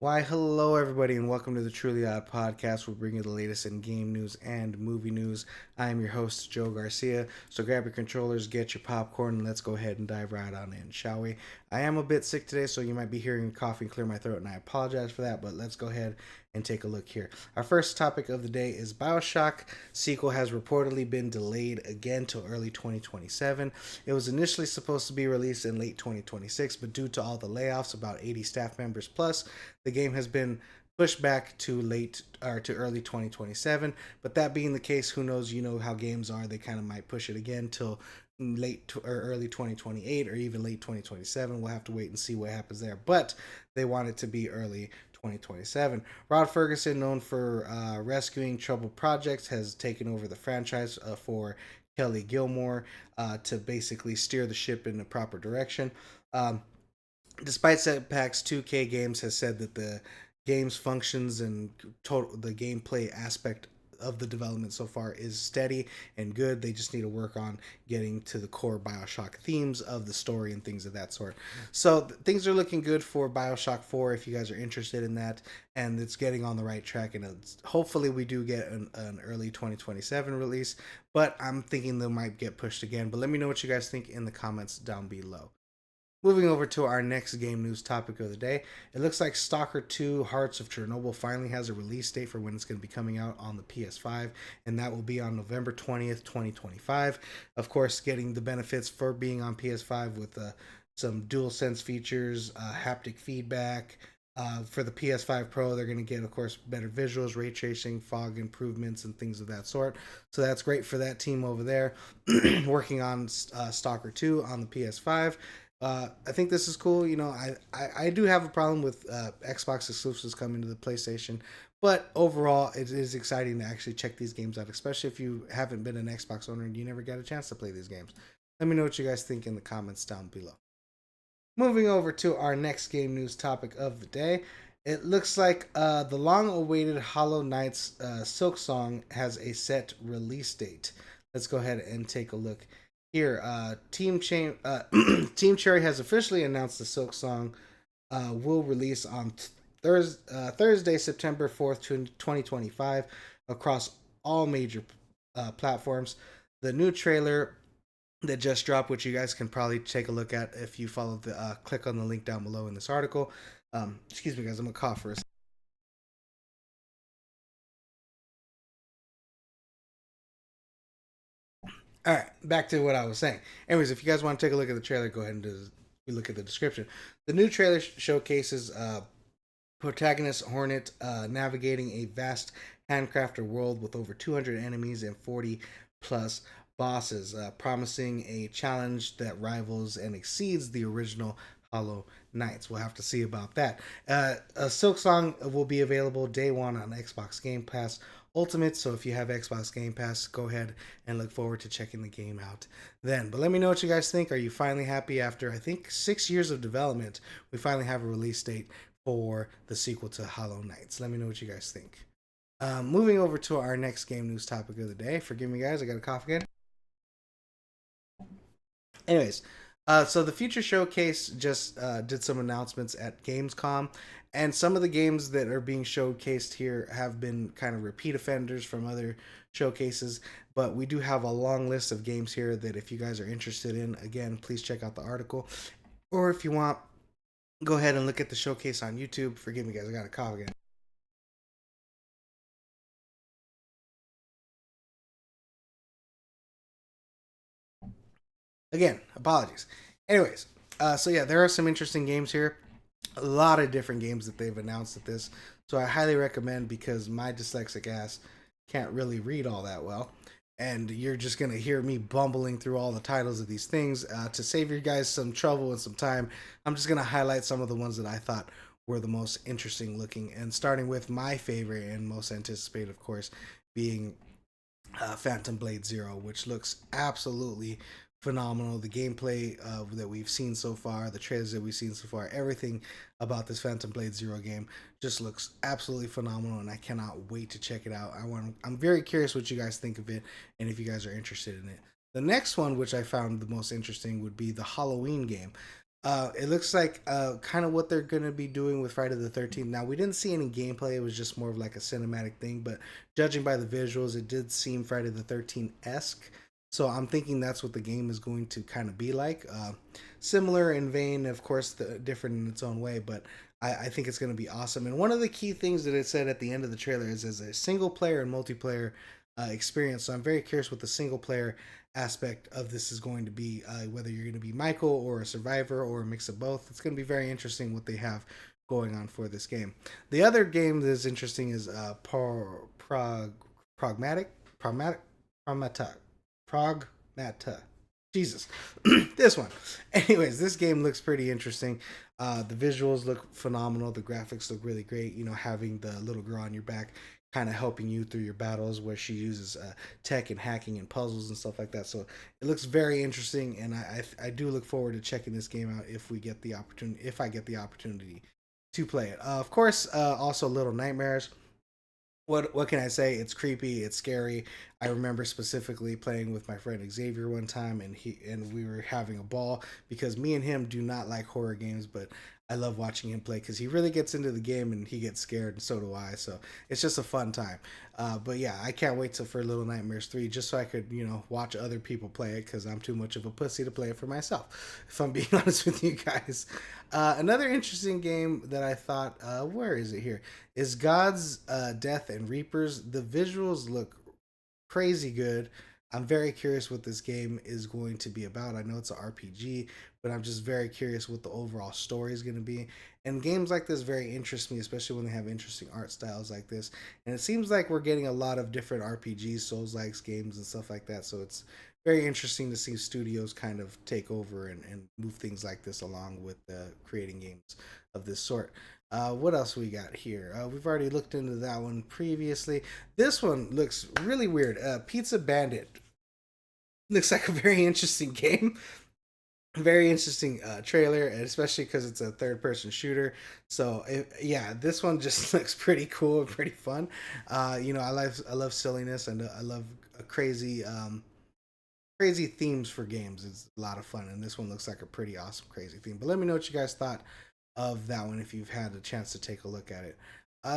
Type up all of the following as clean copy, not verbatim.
Why, hello everybody, and welcome to the Truly Odd Podcast. We'll bring you the latest in game news and movie news. I am your host, Joe Garcia. So grab your controllers, get your popcorn, and let's go ahead and dive right on in, shall we? I am a bit sick today, so you might be hearing coughing clear my throat, and I apologize for that, but let's go ahead and take a look here. Our first topic of the day is BioShock sequel has reportedly been delayed again till early 2027. It was initially supposed to be released in late 2026, but due to all the layoffs, about 80 staff members plus, the game has been pushed back to late or to early 2027. But that being the case, who knows? You know how games are; they kind of might push it again till late or early 2028 or even late 2027. We'll have to wait and see what happens there. But they want it to be early 2027. Rod Ferguson, known for rescuing troubled projects, has taken over the franchise for Kelly Gilmore to basically steer the ship in the proper direction. Um, Despite setbacks, 2K Games has said that the game's functions and total the gameplay aspect of the development so far is steady and good. They just need to work on getting to the core BioShock themes of the story and things of that sort. So things are looking good for BioShock 4 if you guys are interested in that, and it's getting on the right track. And hopefully we do get an early 2027 release, but I'm thinking they might get pushed again. But let me know what you guys think in the comments down below. Moving over to our next game news topic of the day, it looks like Stalker 2 Hearts of Chernobyl finally has a release date for when it's going to be coming out on the PS5, and that will be on November 20th, 2025. Of course, getting the benefits for being on PS5 with some DualSense features, haptic feedback. For the PS5 Pro, they're going to get, of course, better visuals, ray tracing, fog improvements, and things of that sort. So that's great for that team over there working on Stalker 2 on the PS5. I think this is cool. You know, I do have a problem with Xbox exclusives coming to the PlayStation, but overall, it is exciting to actually check these games out, especially if you haven't been an Xbox owner and you never got a chance to play these games. Let me know what you guys think in the comments down below. Moving over to our next game news topic of the day, it looks like the long-awaited Hollow Knight's Silksong has a set release date. Let's go ahead and take a look here. Team Cherry has officially announced the Silksong will release on Thursday, September 4th, 2025, across all major platforms. The new trailer that just dropped, which you guys can probably take a look at if you follow the click on the link down below in this article. Excuse me, guys, I'm gonna cough first. All right, back to what I was saying. Anyways, if you guys want to take a look at the trailer, go ahead and look at the description. The new trailer showcases protagonist Hornet navigating a vast handcrafted world with over 200 enemies and 40 plus bosses, promising a challenge that rivals and exceeds the original Hollow Knights. We'll have to see about that. Silksong will be available day one on Xbox Game Pass Ultimate. So if you have Xbox Game Pass, go ahead and look forward to checking the game out then. But let me know what you guys think. Are you finally happy after, I think, 6 years of development? We finally have a release date for the sequel to Hollow Knights. Let me know what you guys think. Moving over to our next game news topic of the day. Forgive me, guys. I got a cough again. Anyways, so the Future Showcase just did some announcements at Gamescom, and some of the games that are being showcased here have been kind of repeat offenders from other showcases. But we do have a long list of games here that if you guys are interested in, again, please check out the article. Or if you want, go ahead and look at the showcase on YouTube. Forgive me, guys. I got a cough again. Again, apologies. Anyways, so yeah, there are some interesting games here. A lot of different games that they've announced at this. So I highly recommend, because my dyslexic ass can't really read all that well. And you're just going to hear me bumbling through all the titles of these things. To save you guys some trouble and some time, I'm just going to highlight some of the ones that I thought were the most interesting looking. And starting with my favorite and most anticipated, of course, being Phantom Blade Zero, which looks absolutely phenomenal. The gameplay that we've seen so far, the trailers that we've seen so far, everything about this Phantom Blade Zero game just looks absolutely phenomenal, and I cannot wait to check it out. I'm very curious what you guys think of it, and if you guys are interested in it. The next one, which I found the most interesting, would be the Halloween game. It looks like kind of what they're gonna be doing with Friday the 13th. Now we didn't see any gameplay; it was just more of like a cinematic thing. But judging by the visuals, it did seem Friday the 13th esque. So I'm thinking that's what the game is going to kind of be like. Similar in vein, of course, different in its own way. But I think it's going to be awesome. And one of the key things that it said at the end of the trailer is as a single player and multiplayer experience. So I'm very curious what the single player aspect of this is going to be, whether you're going to be Michael or a survivor or a mix of both. It's going to be very interesting what they have going on for this game. The other game that is interesting is Pragmatic, Pragmatic, Pragmata, Pragmata. Jesus, this one. Anyways, this game looks pretty interesting. The visuals look phenomenal. The graphics look really great. You know, having the little girl on your back kind of helping you through your battles where she uses tech and hacking and puzzles and stuff like that. So it looks very interesting, and I do look forward to checking this game out if we get the opportunity, if I get the opportunity to play it. Of course, also Little Nightmares. What can I say? It's creepy. It's scary. I remember specifically playing with my friend Xavier one time, and we were having a ball because me and him do not like horror games, but I love watching him play because he really gets into the game and he gets scared, and so do I. So it's just a fun time. But yeah, I can't wait for Little Nightmares 3 just so I could watch other people play it because I'm too much of a pussy to play it for myself. If I'm being honest with you guys. Another interesting game that I thought, where is it here? Is God's Death and Reapers. The visuals look crazy good. I'm very curious what this game is going to be about. I know it's an RPG, but I'm just very curious what the overall story is going to be. And games like this very interest me, especially when they have interesting art styles like this. And it seems like we're getting a lot of different RPGs, Souls-likes games, and stuff like that. So it's very interesting to see studios kind of take over and move things like this along with creating games of this sort. What else we got here? We've already looked into that one previously. This one looks really weird. Pizza Bandit looks like a very interesting game. Very interesting trailer, and especially because it's a third-person shooter. So yeah, this one just looks pretty cool and pretty fun. I love silliness and I love crazy crazy themes for games. It's a lot of fun, and this one looks like a pretty awesome crazy theme. But let me know what you guys thought of that one if you've had a chance to take a look at it.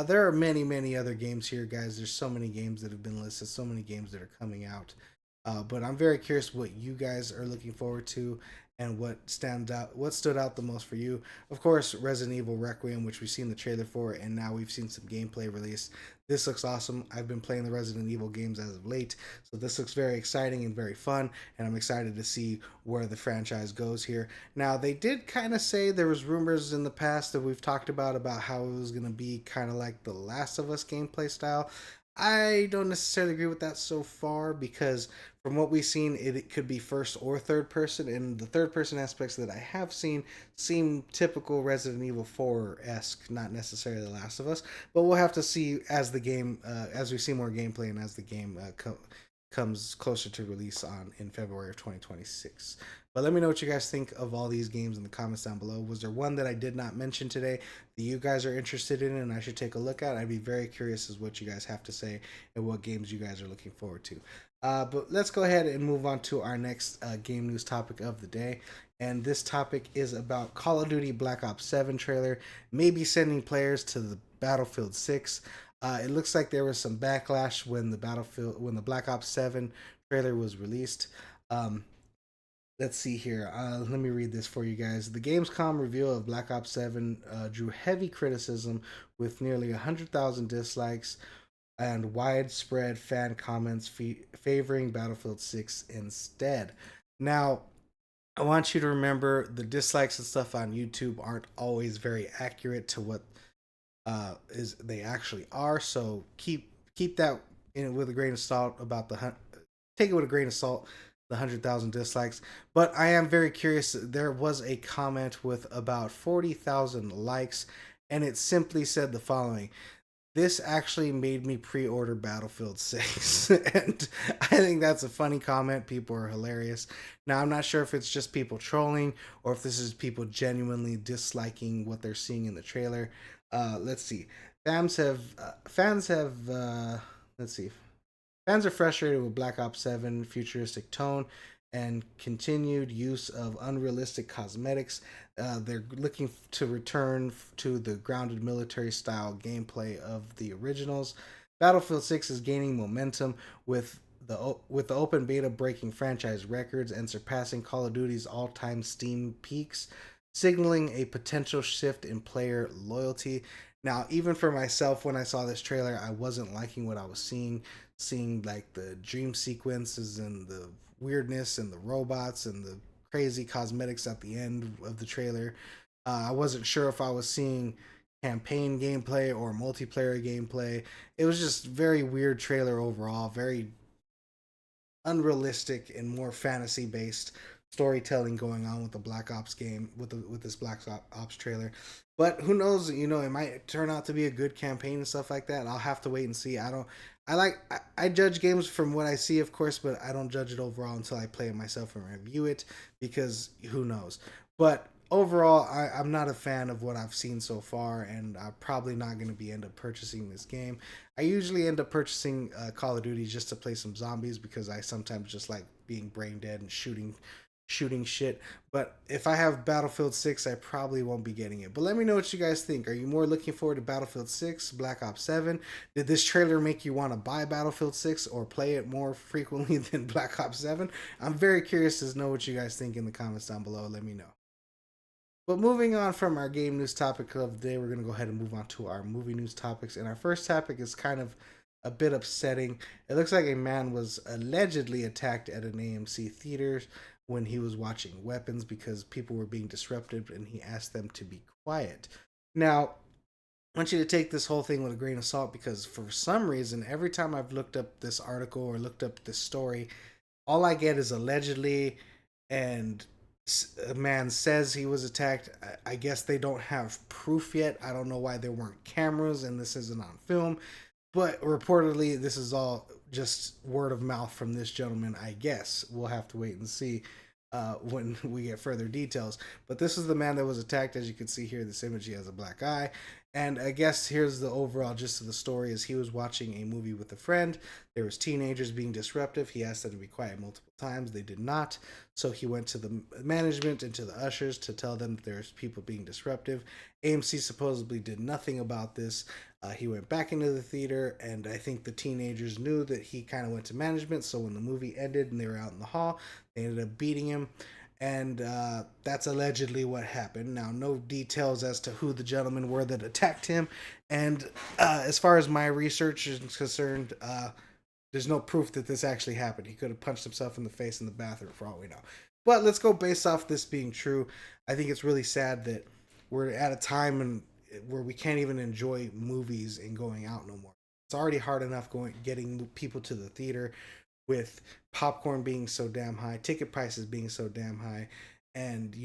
There are many other games here, guys. There's so many games that have been listed, so many games that are coming out. But I'm very curious what you guys are looking forward to and what stood out the most for you. Of course, Resident Evil Requiem, which we've seen the trailer for, and now we've seen some gameplay released. This looks awesome. I've been playing the Resident Evil games as of late, so this looks very exciting and very fun, and I'm excited to see where the franchise goes here. Now, they did kind of say there was rumors in the past that we've talked about how it was going to be kind of like the Last of Us gameplay style. I don't necessarily agree with that so far because from what we've seen, it could be first or third person, and the third person aspects that I have seen seem typical Resident Evil 4 esque, not necessarily The Last of Us. But we'll have to see as the game, as we see more gameplay, and as the game comes closer to release on in February of 2026. But let me know what you guys think of all these games in the comments down below. Was there one that I did not mention today that you guys are interested in and I should take a look at? I'd be very curious as what you guys have to say and what games you guys are looking forward to. But let's go ahead and move on to our next game news topic of the day. And this topic is about Call of Duty Black Ops 7 trailer, maybe sending players to the Battlefield 6. It looks like there was some backlash when the Black Ops 7 trailer was released. Um, let's see here. Let me read this for you guys. The Gamescom reveal of Black Ops 7 drew heavy criticism with nearly 100,000 dislikes and widespread fan comments favoring Battlefield 6 instead. Now, I want you to remember the dislikes and stuff on YouTube aren't always very accurate to what is they actually are. So keep that in with a grain of salt about take it with a grain of salt. The 100,000 dislikes, but I am very curious. There was a comment with about 40,000 likes, and it simply said the following: this actually made me pre-order Battlefield 6. And I think that's a funny comment. People are hilarious. Now, I'm not sure if it's just people trolling or if this is people genuinely disliking what they're seeing in the trailer. Let's see. Fans have let's see. Fans are frustrated with Black Ops 7 futuristic tone and continued use of unrealistic cosmetics. They're looking to return to the grounded military style gameplay of the originals. Battlefield 6 is gaining momentum with the open beta breaking franchise records and surpassing Call of Duty's all-time Steam peaks, signaling a potential shift in player loyalty. Now, even for myself, when I saw this trailer, I wasn't liking what I was seeing like the dream sequences and the weirdness and the robots and the crazy cosmetics at the end of the trailer. I wasn't sure if I was seeing campaign gameplay or multiplayer gameplay. It was just very weird trailer overall, very unrealistic and more fantasy based storytelling going on with the Black Ops game with this Black Ops trailer. But who knows? You know, it might turn out to be a good campaign and stuff like that. I'll have to wait and see. I don't. I judge games from what I see, of course, but I don't judge it overall until I play it myself and review it because who knows. But overall, I'm not a fan of what I've seen so far, and I'm probably not going to be end up purchasing this game. I usually end up purchasing Call of Duty just to play some zombies because I sometimes just like being brain dead and shooting shit. But if I have Battlefield 6, I probably won't be getting it. But let me know what you guys think. Are you more looking forward to Battlefield 6, Black Ops 7? Did this trailer make you want to buy Battlefield 6 or play it more frequently than Black Ops 7? I'm very curious to know what you guys think in the comments down below. Let me know. But moving on from our game news topic of the day, we're going to go ahead and move on to our movie news topics. And our first topic is kind of a bit upsetting. It looks like a man was allegedly attacked at an AMC theater when he was watching Weapons because people were being disruptive and he asked them to be quiet. Now, I want you to take this whole thing with a grain of salt because for some reason, every time I've looked up this article or looked up this story, all I get is allegedly, and a man says he was attacked. I guess they don't have proof yet. I don't know why there weren't cameras and this isn't on film, but reportedly this is all just word of mouth from this gentleman. I guess we'll have to wait and see when we get further details. But this is the man that was attacked. As you can see here, this image, he has a black eye. And I guess here's the overall gist of the story is he was watching a movie with a friend. There was teenagers being disruptive. He asked them to be quiet multiple times. They did not. So he went to the management and to the ushers to tell them that there's people being disruptive. AMC supposedly did nothing about this. He went back into the theater, and I think the teenagers knew that he kind of went to management. So when the movie ended and they were out in the hall, they ended up beating him. And that's allegedly what happened. Now, no details as to who the gentlemen were that attacked him. And as far as my research is concerned, there's no proof that this actually happened. He could have punched himself in the face in the bathroom for all we know. But let's go based off this being true. I think it's really sad that we're at a time where we can't even enjoy movies and going out no more. It's already hard enough getting people to the theater with popcorn being so damn high, ticket prices being so damn high, and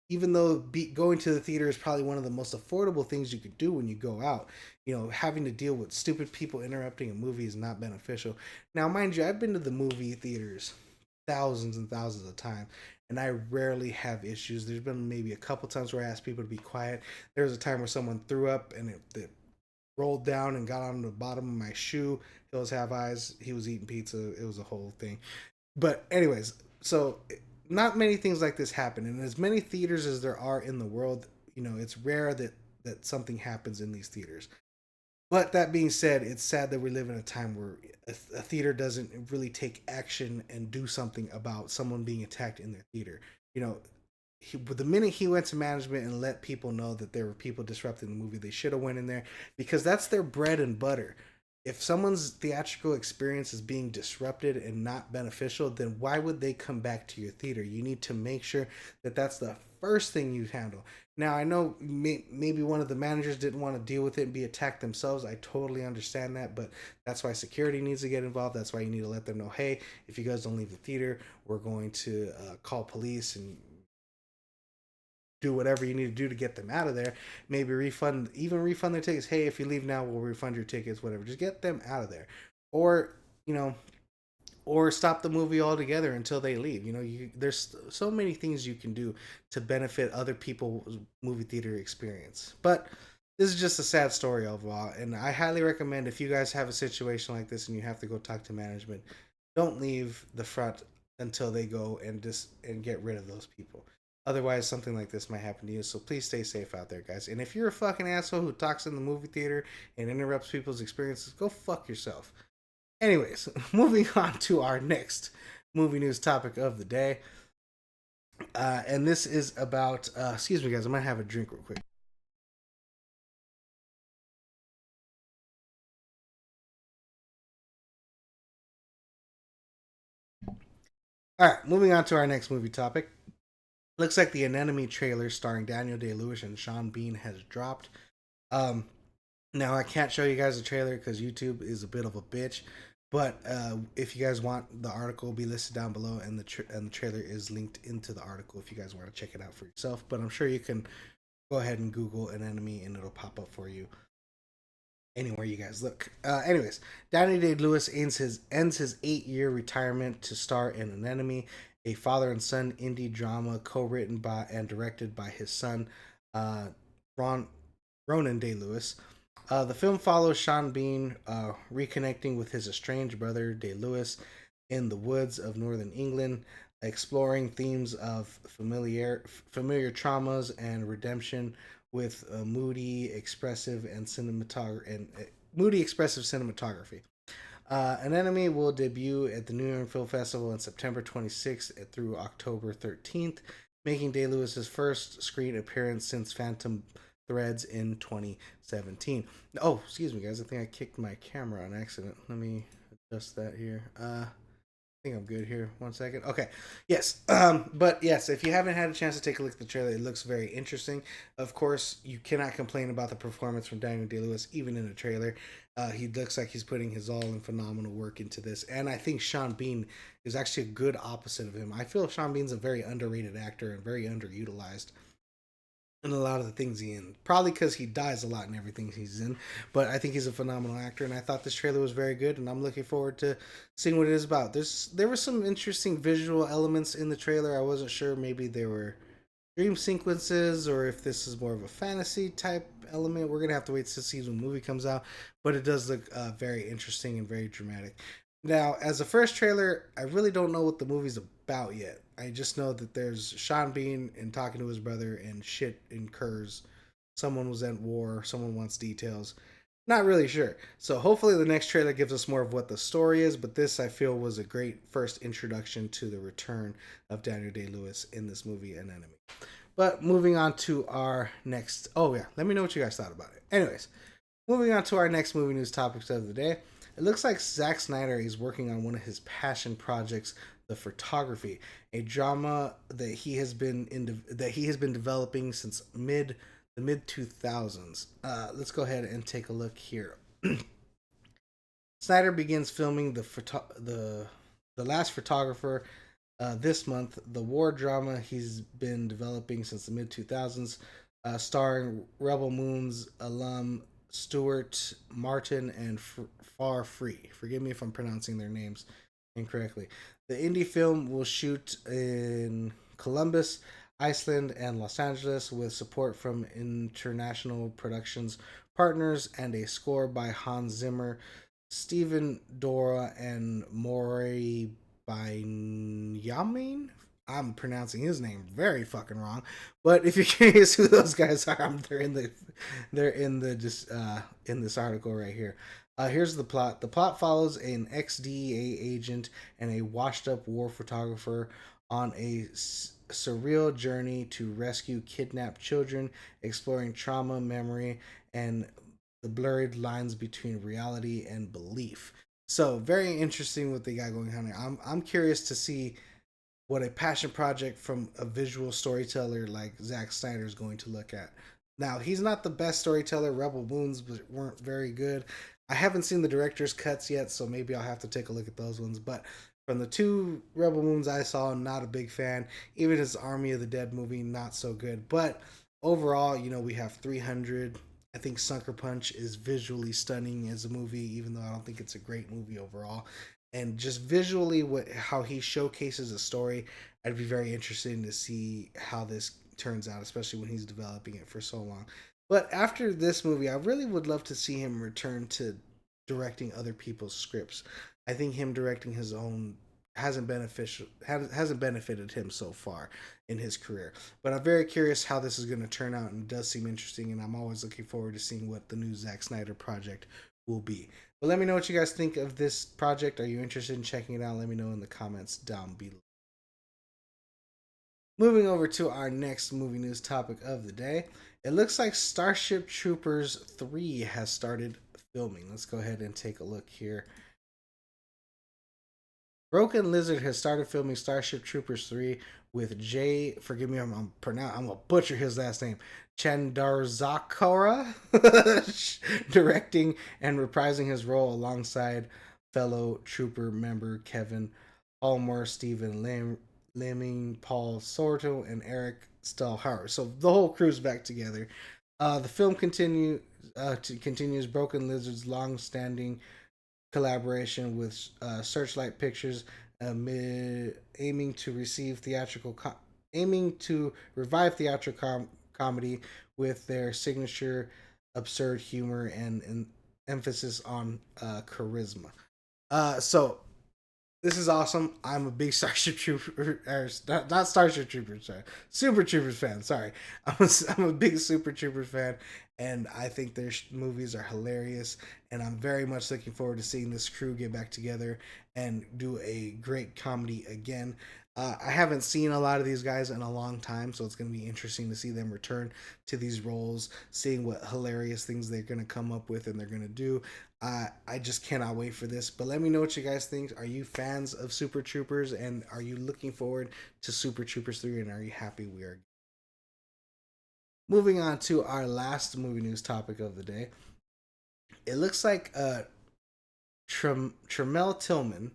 even though going to the theater is probably one of the most affordable things you could do when you go out, having to deal with stupid people interrupting a movie is not beneficial. Now, mind you, I've been to the movie theaters thousands and thousands of times, and I rarely have issues. There's been maybe a couple times where I asked people to be quiet. There was a time where someone threw up and it rolled down and got on the bottom of my shoe. Hills have eyes. He was eating pizza. It was a whole thing. But anyways, so not many things like this happen, and as many theaters as there are in the world, it's rare that something happens in these theaters. But that being said, it's sad that we live in a time where a theater doesn't really take action and do something about someone being attacked in their theater. You know, the minute he went to management and let people know that there were people disrupting the movie, they should have went in there because that's their bread and butter. If someone's theatrical experience is being disrupted and not beneficial, then why would they come back to your theater? You need to make sure that that's the first thing you handle. Now, I know maybe one of the managers didn't want to deal with it and be attacked themselves. I totally understand that, but that's why security needs to get involved. That's why you need to let them know, hey, if you guys don't leave the theater, we're going to call police and do whatever you need to do to get them out of there. Maybe refund their tickets. Hey, if you leave now, we'll refund your tickets, whatever. Just get them out of there. Or, or stop the movie altogether until they leave. There's so many things you can do to benefit other people's movie theater experience. But this is just a sad story overall, and I highly recommend if you guys have a situation like this and you have to go talk to management, don't leave the front until they go and get rid of those people. Otherwise, something like this might happen to you. So please stay safe out there, guys. And if you're a fucking asshole who talks in the movie theater and interrupts people's experiences, go fuck yourself. Anyways, moving on to our next movie news topic of the day. And this is about, excuse me, guys, I might have a drink real quick. All right, moving on to our next movie topic. Looks like the Anemone trailer starring Daniel Day Lewis and Sean Bean has dropped. Um, Now I can't show you guys the trailer because YouTube is a bit of a bitch. But if you guys want, the article will be listed down below, and the trailer is linked into the article if you guys want to check it out for yourself. But I'm sure you can go ahead and Google Anemone and it'll pop up for you anywhere you guys look. Anyways, Danny Day Lewis ends his 8-year retirement to star in Anemone, a father and son indie drama co-written by and directed by his son, uh, Ron Ronan Day Lewis. The film follows Sean Bean reconnecting with his estranged brother Day Lewis in the woods of northern England, exploring themes of familiar traumas and redemption with moody, expressive cinematography. Anemone will debut at the New York Film Festival on September 26th through October 13th, making Day Lewis's first screen appearance since Phantom Threads in 2017. Oh, excuse me, guys. I think I kicked my camera on accident. Let me adjust that here. I think I'm good here. 1 second. Okay. Yes. But yes, if you haven't had a chance to take a look at the trailer, it looks very interesting. Of course, you cannot complain about the performance from Daniel Day Lewis, even in the trailer. He looks like he's putting his all and phenomenal work into this. And I think Sean Bean is actually a good opposite of him. I feel Sean Bean's a very underrated actor and very underutilized in a lot of the things he's in. Probably because he dies a lot in everything he's in. But I think he's a phenomenal actor, and I thought this trailer was very good, and I'm looking forward to seeing what it is about. There were some interesting visual elements in the trailer. I wasn't sure maybe they were dream sequences or if this is more of a fantasy type element. We're gonna have to wait to see when the movie comes out, but it does look very interesting and very dramatic. Now, as a first trailer, I really don't know what the movie's about yet. I just know that there's Sean Bean and talking to his brother and shit incurs. Someone was at war. Someone wants details. Not really sure. So hopefully the next trailer gives us more of what the story is. But this I feel was a great first introduction to the return of Daniel Day Lewis in this movie, An Enemy. But moving on to our next. Oh yeah, let me know what you guys thought about it. Anyways, moving on to our next movie news topics of the day. It looks like Zack Snyder is working on one of his passion projects, the photography, a drama that he has been developing since mid 2000s. Let's go ahead and take a look here. Snyder begins filming the last photographer this month, the war drama he's been developing since the mid 2000s, starring Rebel Moon's alum Stuart Martin and Far Free. Forgive me if I'm pronouncing their names incorrectly. The indie film will shoot in Columbus, Iceland, and Los Angeles with support from international productions partners and a score by Hans Zimmer, Stephen Dora, and Maury Yamin. I'm pronouncing his name very fucking wrong, but if you're curious who those guys are, they're in this article right here. Here's the plot. The plot follows an ex-DEA agent and a washed-up war photographer on a surreal journey to rescue kidnapped children, exploring trauma, memory, and the blurred lines between reality and belief. So very interesting what they got going on here. I'm curious to see what a passion project from a visual storyteller like Zack Snyder is going to look at. Now, he's not the best storyteller. Rebel Moons weren't very good. I haven't seen the director's cuts yet, so maybe I'll have to take a look at those ones. But from the two Rebel Moons I saw, I'm not a big fan. Even his Army of the Dead movie, not so good. But overall, we have 300. I think Sucker Punch is visually stunning as a movie, even though I don't think it's a great movie overall. And just visually, how he showcases a story, I'd be very interested to see how this turns out, especially when he's developing it for so long. But after this movie, I really would love to see him return to directing other people's scripts. I think him directing his own hasn't benefited him so far in his career. But I'm very curious how this is going to turn out, and it does seem interesting. And I'm always looking forward to seeing what the new Zack Snyder project will be. But let me know what you guys think of this project. Are you interested in checking it out? Let me know in the comments down below. Moving over to our next movie news topic of the day. It looks like Starship Troopers 3 has started filming. Let's go ahead and take a look here. Broken Lizard has started filming Starship Troopers 3 with Jay, forgive me, I'm gonna butcher his last name, Chandarzakora, directing and reprising his role alongside fellow trooper member Kevin Allmore, Stephen Lemming, Paul Sorto, and Eric Stalhauer. So the whole crew's back together. The film continues Broken Lizard's long-standing collaboration with Searchlight Pictures, aiming to revive theatrical comedy with their signature absurd humor and emphasis on charisma. So this is awesome. I'm a big Starship Trooper, or not Starship Troopers, sorry, Super Troopers fan. Sorry, I'm a big Super Troopers fan, and I think their movies are hilarious. And I'm very much looking forward to seeing this crew get back together and do a great comedy again. I haven't seen a lot of these guys in a long time, so it's going to be interesting to see them return to these roles, seeing what hilarious things they're going to come up with and they're going to do. I just cannot wait for this. But let me know what you guys think. Are you fans of Super Troopers, and are you looking forward to Super Troopers 3, and are you happy we are? Moving on to our last movie news topic of the day. It looks like Tramell Tillman,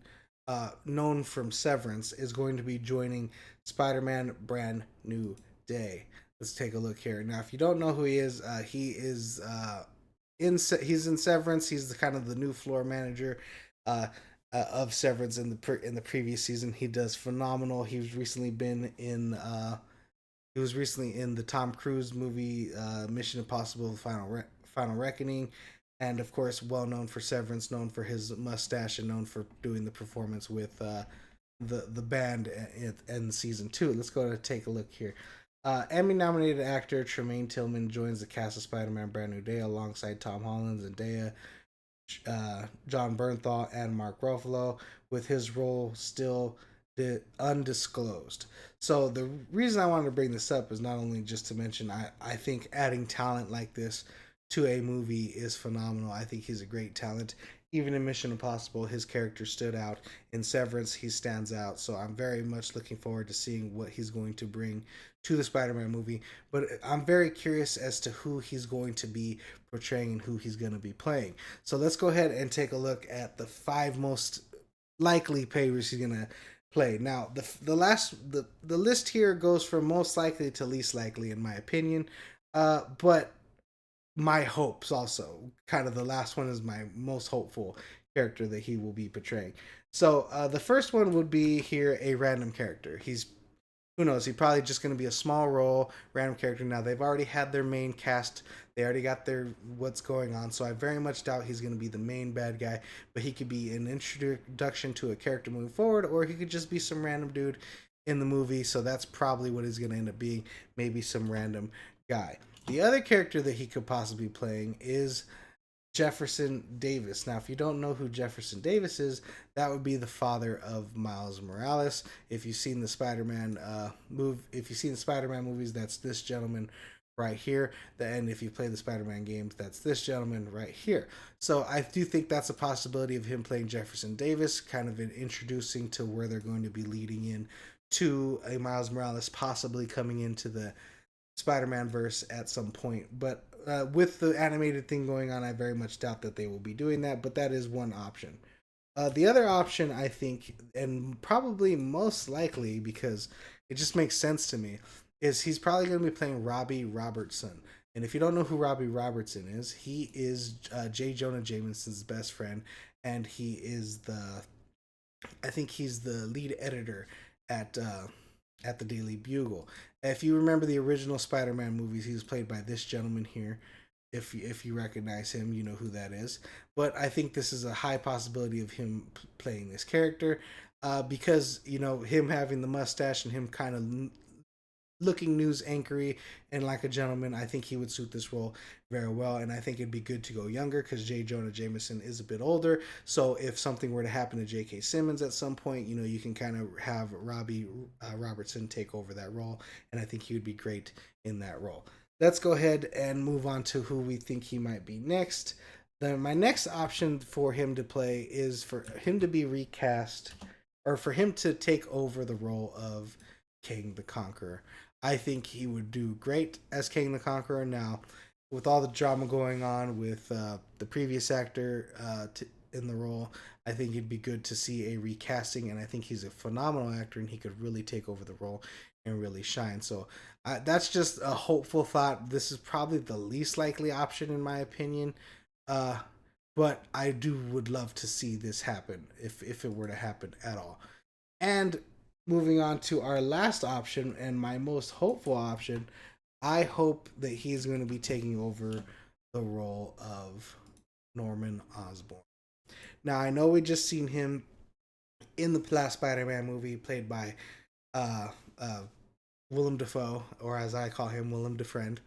known from Severance, is going to be joining Spider-Man Brand New Day. Let's take a look here. Now, if you don't know who he is he's in Severance. He's the kind of the new floor manager of Severance in the previous season. He does phenomenal. He was recently in the Tom Cruise movie Mission Impossible: Final Reckoning, and of course, well known for Severance, known for his mustache, and known for doing the performance with the band in season 2. Let's go to take a look here. Emmy-nominated actor Tremaine Tillman joins the cast of Spider-Man: Brand New Day alongside Tom Holland, Zendaya, John Bernthal, and Mark Ruffalo, with his role still undisclosed. So the reason I wanted to bring this up is not only just to mention I think adding talent like this to a movie is phenomenal. I think he's a great talent. Even in Mission Impossible, his character stood out. In Severance, he stands out. So I'm very much looking forward to seeing what he's going to bring to the Spider-Man movie. But I'm very curious as to who he's going to be portraying and who he's going to be playing. So let's go ahead and take a look at the 5 most likely players he's going to play. Now, the list here goes from most likely to least likely, in my opinion. But my hopes also, kind of the last one is my most hopeful character that he will be portraying. So the first one would be here a random character. He's, who knows, he probably just going to be a small role random character. Now they've already had their main cast, they already got their what's going on, so I very much doubt he's going to be the main bad guy, but he could be an introduction to a character moving forward, or he could just be some random dude in the movie. So that's probably what he's going to end up being, maybe some random guy. The other character that he could possibly be playing is Jefferson Davis. Now, if you don't know who Jefferson Davis is, that would be the father of Miles Morales. If you've seen the Spider-Man movies, that's this gentleman right here. And if you play the Spider-Man games, that's this gentleman right here. So I do think that's a possibility of him playing Jefferson Davis, kind of introducing to where they're going to be leading in to a Miles Morales possibly coming into the Spider-Man verse at some point. But with the animated thing going on, I very much doubt that they will be doing that, but that is one option. The other option, I think, and probably most likely because it just makes sense to me, is he's probably going to be playing Robbie Robertson. And if you don't know who Robbie Robertson is, he is J. Jonah Jameson's best friend, and I think he's the lead editor at the Daily Bugle. If you remember the original Spider-Man movies, he was played by this gentleman here. if you recognize him, you know who that is. But I think this is a high possibility of him playing this character, because you know him having the mustache and him kind of looking news anchory and like a gentleman. I think he would suit this role very well, and I think it'd be good to go younger because J. Jonah Jameson is a bit older. So if something were to happen to J.K. Simmons at some point, you know, you can kind of have Robbie Robertson take over that role, and I think he would be great in that role. Let's go ahead and move on to who we think he might be next. Then my next option for him to play is for him to be recast, or for him to take over the role of King the Conqueror. I think he would do great as King the Conqueror. Now, with all the drama going on with the previous actor in the role, I think it'd be good to see a recasting, and I think he's a phenomenal actor, and he could really take over the role and really shine. So that's just a hopeful thought. This is probably the least likely option in my opinion, uh, but I would love to see this happen if it were to happen at all. And moving on to our last option and my most hopeful option, I hope that he's going to be taking over the role of Norman Osborn. Now, I know we just seen him in the last Spider-Man movie, played by uh, uh, Willem Dafoe, or as I call him, Willem Defriend.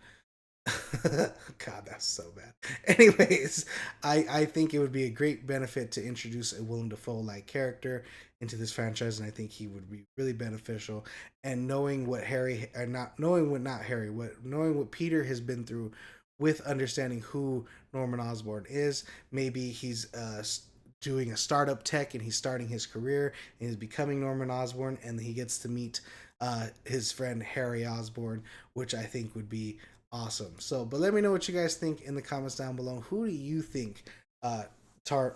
God, that's so bad. Anyways, I think it would be a great benefit to introduce a Willem Dafoe like character into this franchise, and I think he would be really beneficial. And knowing what Harry, or not knowing what not Harry, what knowing what Peter has been through, with understanding who Norman Osborn is, maybe he's doing a startup tech and he's starting his career and he's becoming Norman Osborn, and he gets to meet his friend Harry Osborn, which I think would be awesome. So, but let me know what you guys think in the comments down below. Who do you think Tramell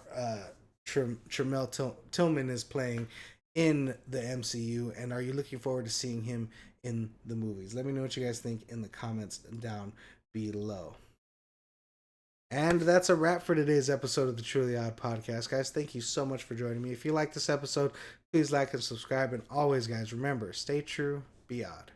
Tillman is playing in the MCU, and are you looking forward to seeing him in the movies? Let me know what you guys think in the comments down below. And that's a wrap for today's episode of the Truly Odd Podcast. Guys, thank you so much for joining me. If you like this episode, please like and subscribe. And always, guys, remember, stay true, be odd.